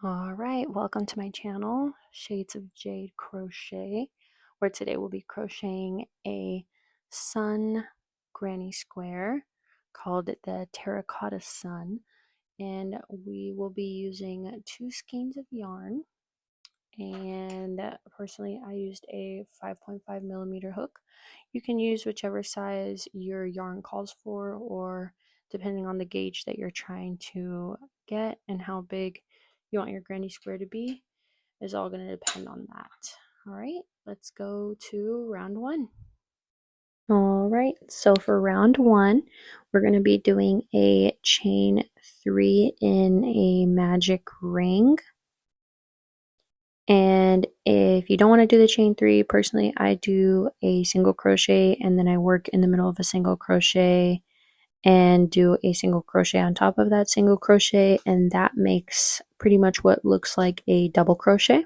Alright, welcome to my channel, Shades of Jade Crochet, where today we'll be crocheting a sun granny square called the Terracotta Sun, and we will be using 2 skeins of yarn, and personally I used a 5.5 millimeter hook. You can use whichever size your yarn calls for, or depending on the gauge that you're trying to get and how big you want your granny square to be is all going to depend on that. All right, let's go to round 1. All right, so for round 1, we're going to be doing a chain 3 in a magic ring. And if you don't want to do the chain 3, personally I do a single crochet and then I work in the middle of a single crochet and do a single crochet on top of that single crochet, and that makes pretty much what looks like a double crochet.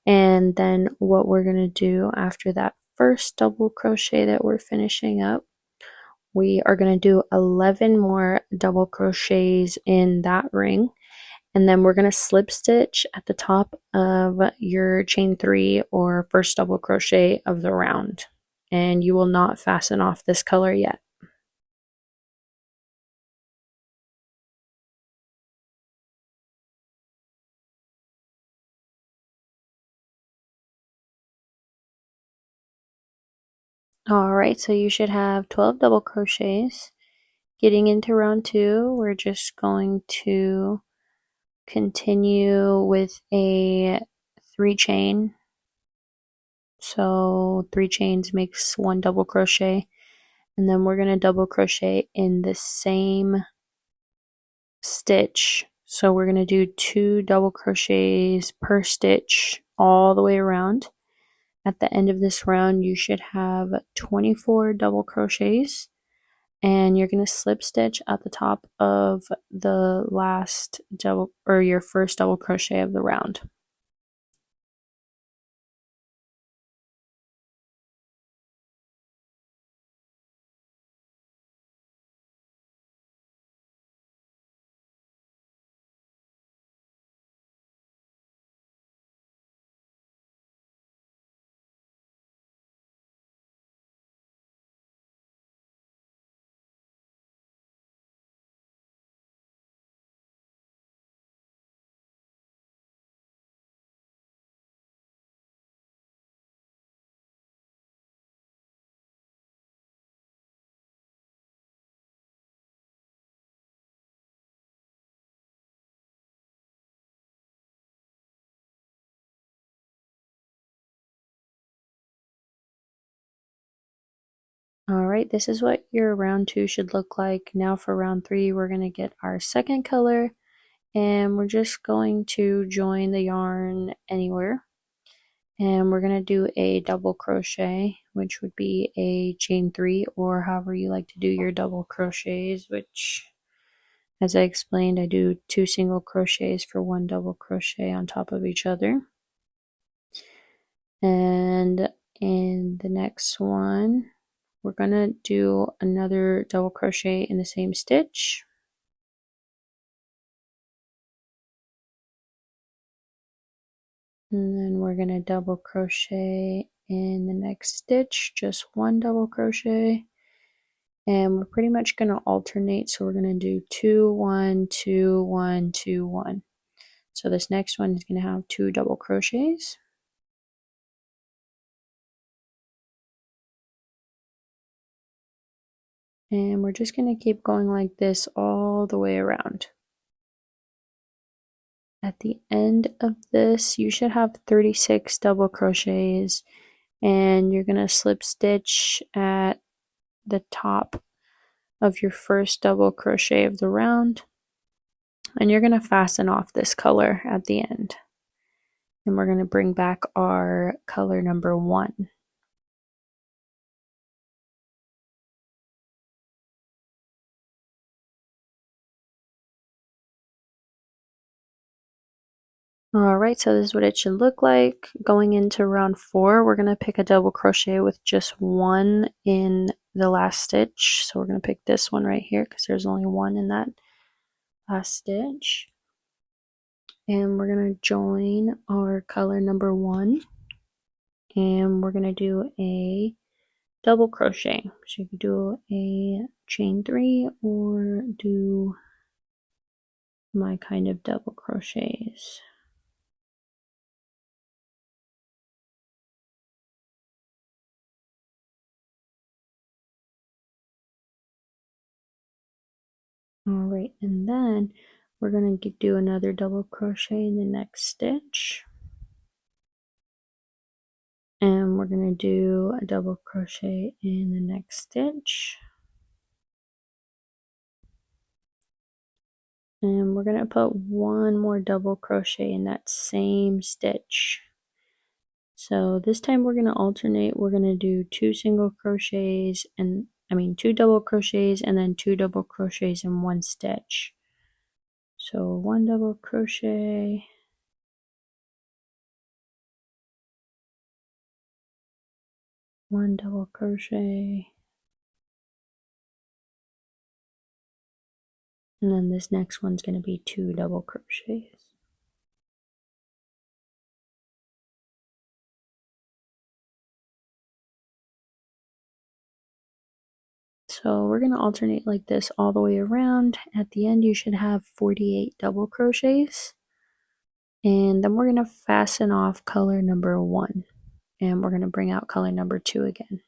And then what we're going to do after that first double crochet that we're finishing up, we are going to do 11 more double crochets in that ring, and then we're going to slip stitch at the top of your chain 3 or first double crochet of the round, and you will not fasten off this color yet. Alright, so you should have 12 double crochets. Getting into round 2, we're just going to continue with a 3 chain. So 3 chains makes 1 double crochet, and then we're going to double crochet in the same stitch. So we're going to do 2 double crochets per stitch all the way around. At the end of this round, you should have 24 double crochets, and you're going to slip stitch at the top of the last double, or your first double crochet of the round. Alright, this is what your round 2 should look like. Now for round 3, we're going to get our second color, and we're just going to join the yarn anywhere. And we're going to do a double crochet, which would be a chain 3, or however you like to do your double crochets, which, as I explained, I do 2 single crochets for 1 double crochet on top of each other. And in the next one, we're gonna do another double crochet in the same stitch. And then we're gonna double crochet in the next stitch, just 1 double crochet. And we're pretty much gonna alternate, so we're gonna do 2, 1, 2, 1, 2, 1. So this next one is gonna have 2 double crochets. And we're just going to keep going like this all the way around. At the end of this, you should have 36 double crochets, and you're going to slip stitch at the top of your first double crochet of the round, and you're going to fasten off this color at the end. And we're going to bring back our color number 1. Alright, so this is what it should look like. Going into round 4, we're going to pick a double crochet with just 1 in the last stitch. So we're going to pick this one right here because there's only 1 in that last stitch. And we're going to join our color number 1, and we're going to do a double crochet. So you can do a chain 3 or do my kind of double crochets. Alright, and then we're going to do another double crochet in the next stitch. And we're going to do a double crochet in the next stitch. And we're going to put one more double crochet in that same stitch. So this time we're going to alternate. We're going to do 2 single crochets and 2 double crochets and then 2 double crochets in one stitch. So 1 double crochet, 1 double crochet, and then this next one's going to be 2 double crochets. So we're going to alternate like this all the way around. At the end you should have 48 double crochets. And then we're going to fasten off color number 1. And we're going to bring out color number 2 again.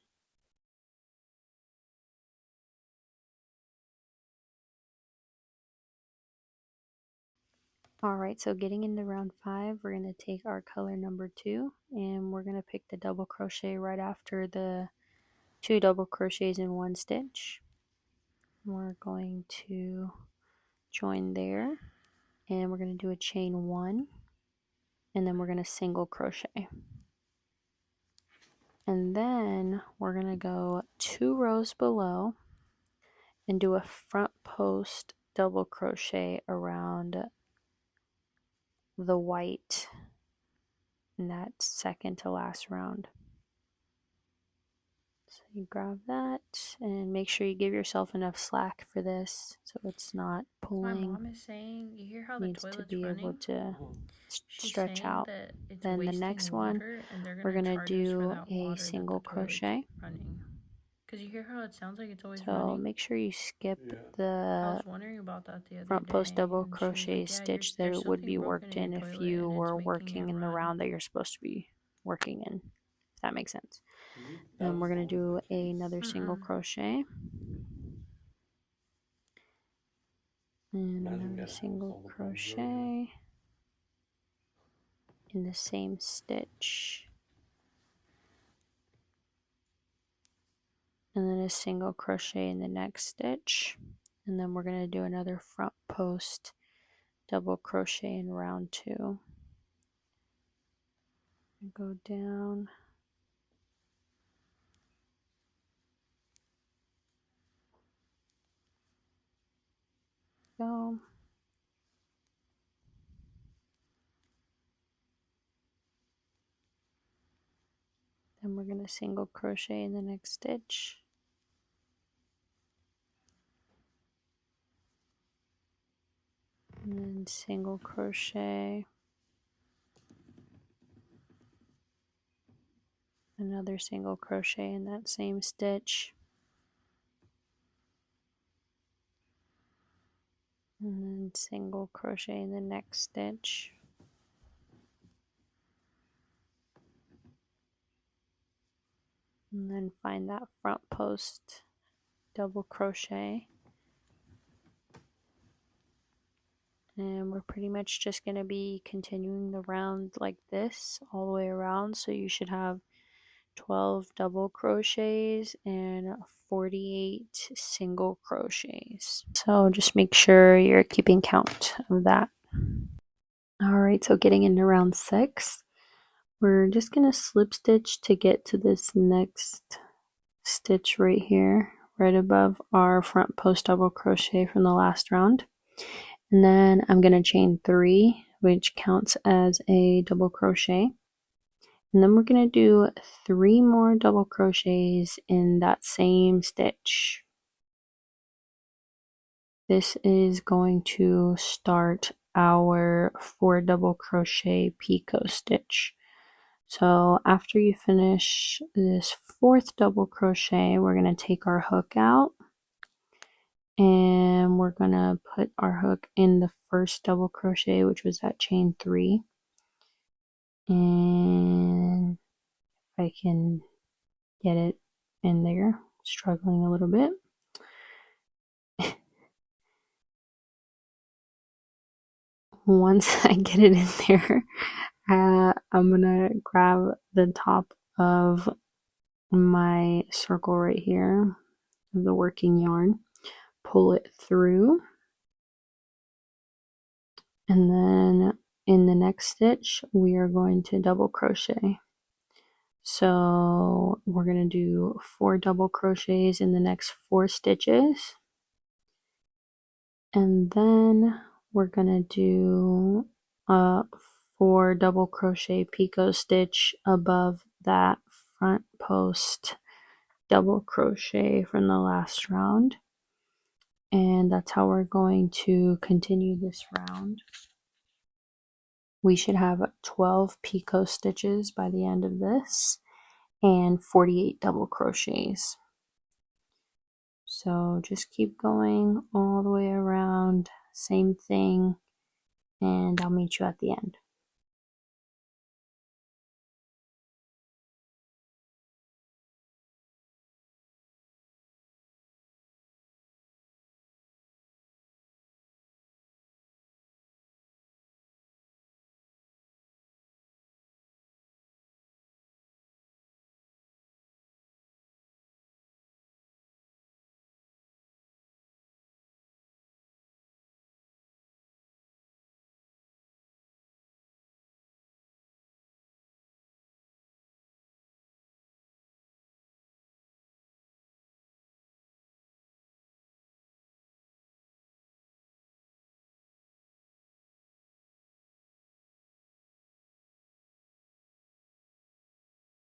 Alright, so getting into round 5, we're going to take our color number 2 and we're going to pick the double crochet right after the 2 double crochets in one stitch. We're going to join there and we're going to do a chain 1 and then we're going to single crochet. And then we're going to go 2 rows below and do a front post double crochet around the white in that second to last round. So you grab that and make sure you give yourself enough slack for this so it's not pulling. My mom is saying, you hear how the Needs to toilet's be running? able to She's stretch saying out. that it's Then the wasting next one, water and they're we're gonna gonna charge us for do that a water that the single toilet's crochet. running. Because you hear how it sounds like it's always So running? make sure you skip I the was wondering about that the other front post day, double and she was like, crochet yeah, stitch that there's it would be something broken worked in your in if toilet you and it's were making it working in the run. round that you're supposed to be working in, if that makes sense. And we're going to do another single crochet and another single crochet in the same stitch, and then a single crochet in the next stitch, and then we're going to do another front post double crochet in round 2. Go down, go, then we're going to single crochet in the next stitch, and then single crochet, another single crochet in that same stitch, and then single crochet in the next stitch, and then find that front post double crochet. And we're pretty much just going to be continuing the round like this all the way around. So you should have 12 double crochets and 48 single crochets. So just make sure you're keeping count of that. Alright, so getting into round 6, we're just going to slip stitch to get to this next stitch right here, right above our front post double crochet from the last round. And then I'm going to chain 3, which counts as a double crochet. And then we're going to do 3 more double crochets in that same stitch. This is going to start our 4 double crochet picot stitch. So after you finish this 4th double crochet, we're going to take our hook out and we're going to put our hook in the first double crochet, which was at chain 3. And if I can get it in there, struggling a little bit. Once I get it in there, I'm gonna grab the top of my circle right here, the working yarn, pull it through, and then in the next stitch we are going to double crochet. So we're going to do 4 double crochets in the next 4 stitches, and then we're going to do a 4 double crochet picot stitch above that front post double crochet from the last round, and that's how we're going to continue this round. We should have 12 picot stitches by the end of this and 48 double crochets. So just keep going all the way around, same thing, and I'll meet you at the end.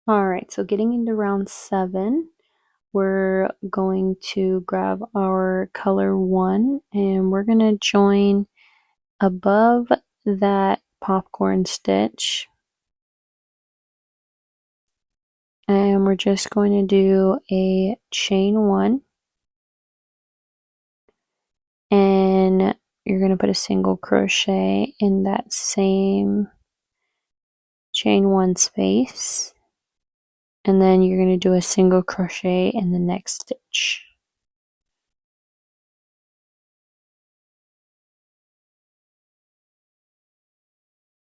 Alright, so getting into round 7, we're going to grab our color 1 and we're going to join above that popcorn stitch, and we're just going to do a chain 1, and you're going to put a single crochet in that same chain 1 space, and then you're going to do a single crochet in the next stitch.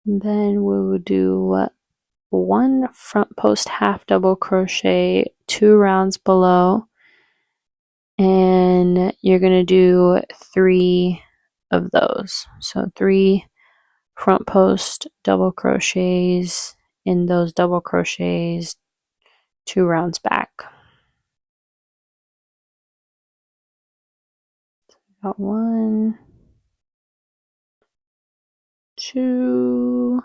Then we will do 1 front post half double crochet 2 rounds below, and you're going to do 3 of those. So 3 front post double crochets in those double crochets 2 rounds back. Got 1, 2,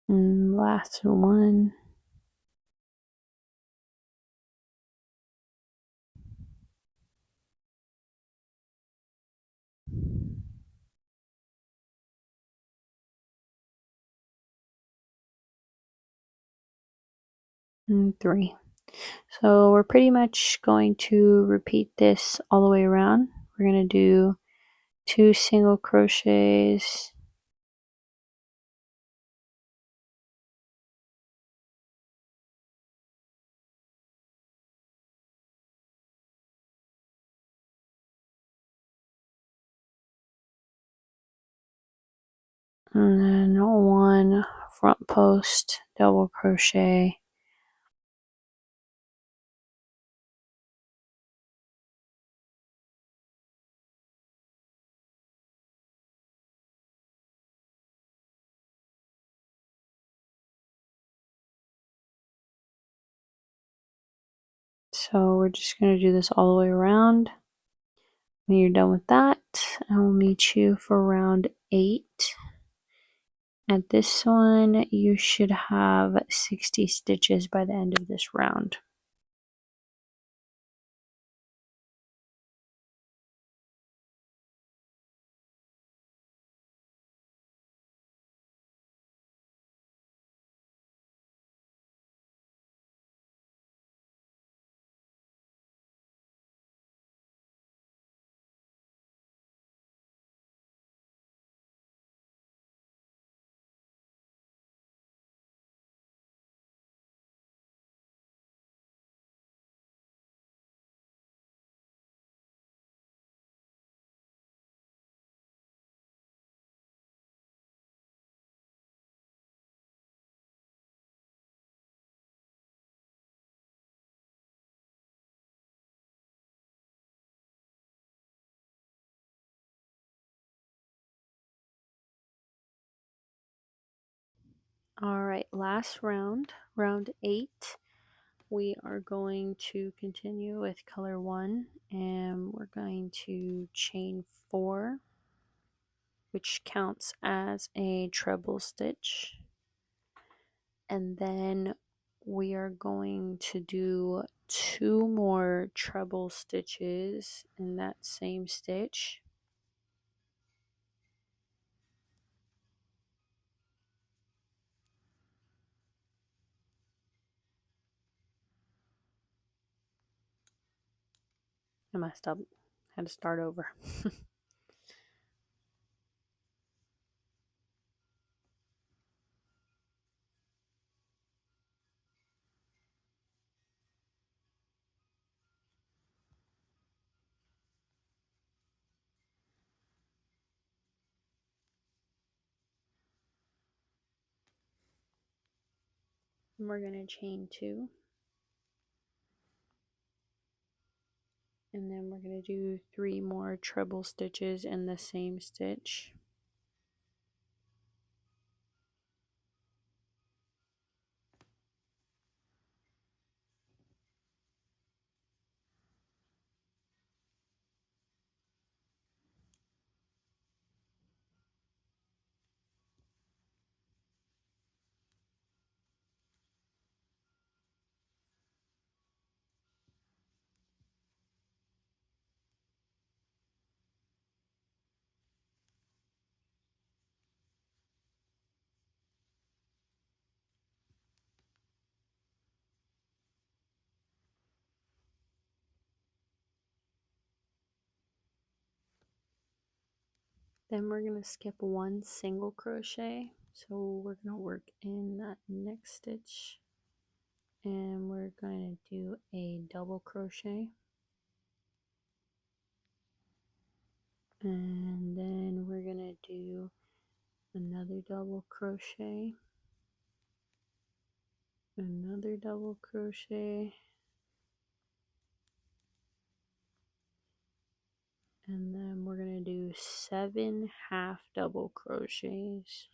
and last 1. And 3. So we're pretty much going to repeat this all the way around. We're going to do 2 single crochets, and then 1 front post double crochet, so we're just going to do this all the way around. When you're done with that, I will meet you for round 8, At this one, you should have 60 stitches by the end of this round. All right, last round, round 8. We are going to continue with color 1, and we're going to chain 4, which counts as a treble stitch. And then we are going to do 2 more treble stitches in that same stitch. I messed up. Had to start over. We're going to chain 2. And then we're going to do 3 more treble stitches in the same stitch. Then we're going to skip 1 single crochet. So we're going to work in that next stitch, and we're going to do a double crochet. And then we're going to do another double crochet, another double crochet, and then we're going to do 7 half double crochets.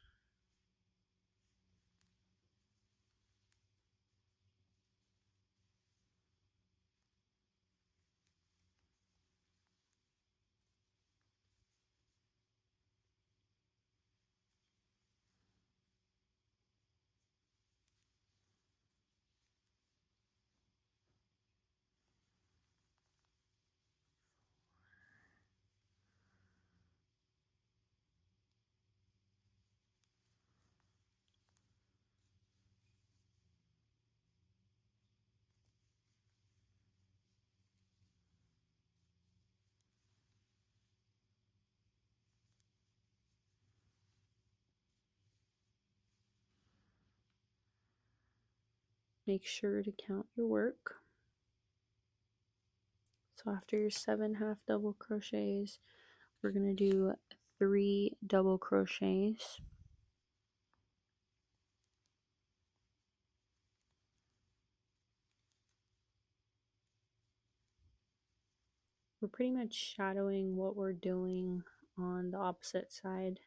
Make sure to count your work. So after your 7 half double crochets, we're going to do 3 double crochets. We're pretty much shadowing what we're doing on the opposite side,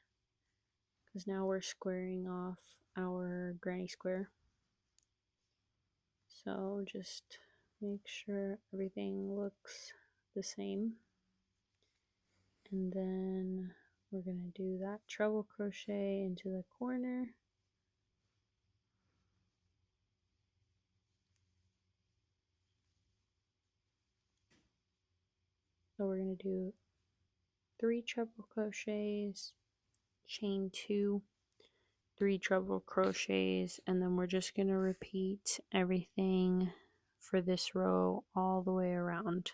because now we're squaring off our granny square. So just make sure everything looks the same. And then we're going to do that treble crochet into the corner. So we're going to do 3 treble crochets, chain 2, 3 treble crochets, and then we're just going to repeat everything for this row all the way around.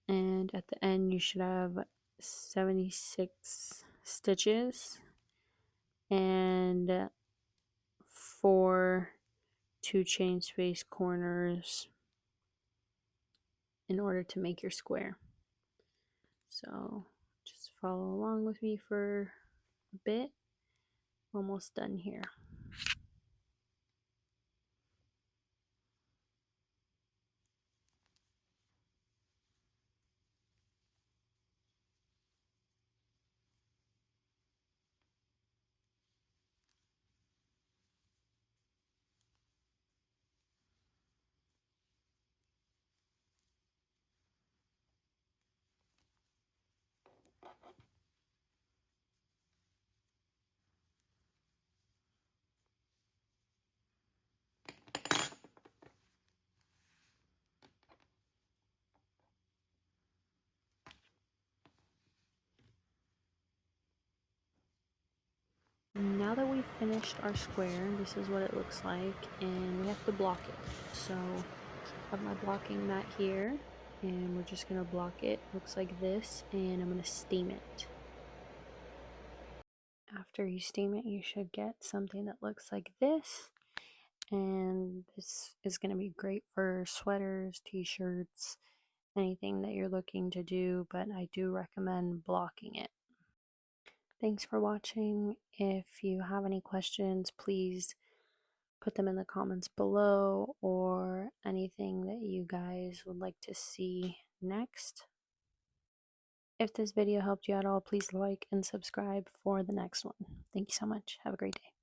And at the end you should have 76 stitches and 4 2 chain space corners in order to make your square. So just follow along with me for a bit. Almost done here. Now that we've finished our square, this is what it looks like, and we have to block it. So I have my blocking mat here, and we're just going to block it. Looks like this, and I'm going to steam it. After you steam it, you should get something that looks like this, and this is going to be great for sweaters, t-shirts, anything that you're looking to do, but I do recommend blocking it. Thanks for watching. If you have any questions, please put them in the comments below, or anything that you guys would like to see next. If this video helped you at all, please like and subscribe for the next one. Thank you so much. Have a great day.